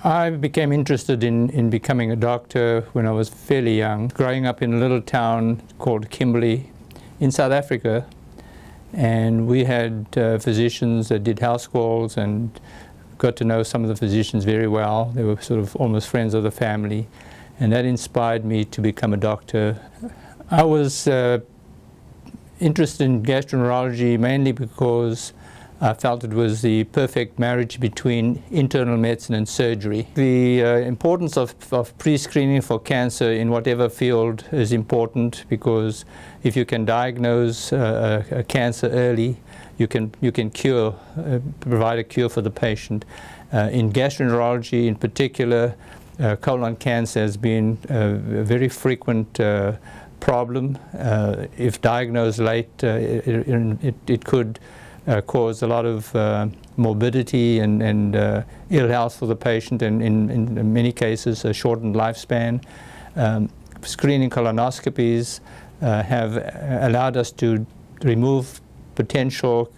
I became interested in becoming a doctor when I was fairly young, growing up in a little town called Kimberley in South Africa. And we had physicians that did house calls and got to know some of the physicians very well. They were sort of almost friends of the family. And that inspired me to become a doctor. I was interested in gastroenterology mainly because I felt it was the perfect marriage between internal medicine and surgery. The importance of pre-screening for cancer in whatever field is important, because if you can diagnose a cancer early, you can cure, provide a cure for the patient. In gastroenterology in particular, colon cancer has been a very frequent problem. If diagnosed late, it could cause a lot of morbidity and ill health for the patient, and in many cases a shortened lifespan. Screening colonoscopies have allowed us to remove potential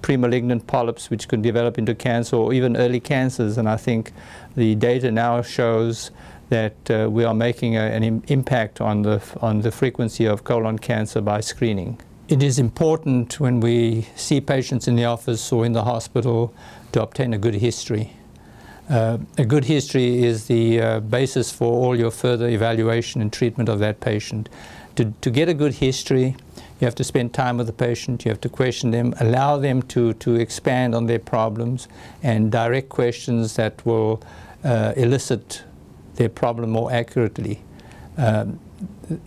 premalignant polyps which could develop into cancer or even early cancers, and I think the data now shows that we are making an impact on the frequency of colon cancer by screening. It is important when we see patients in the office or in the hospital to obtain a good history. A good history is the basis for all your further evaluation and treatment of that patient. To get a good history, you have to spend time with the patient, you have to question them, allow them to expand on their problems, and direct questions that will elicit their problem more accurately.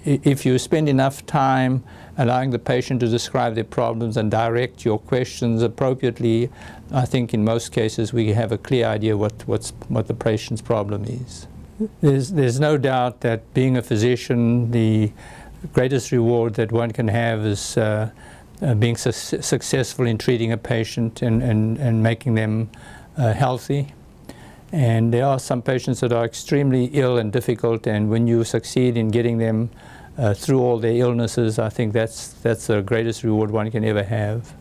If you spend enough time allowing the patient to describe their problems and direct your questions appropriately, I think in most cases we have a clear idea what the patient's problem is. There's no doubt that being a physician, the greatest reward that one can have is being successful in treating a patient and making them healthy. And there are some patients that are extremely ill and difficult, and when you succeed in getting them through all their illnesses, I think that's the greatest reward one can ever have.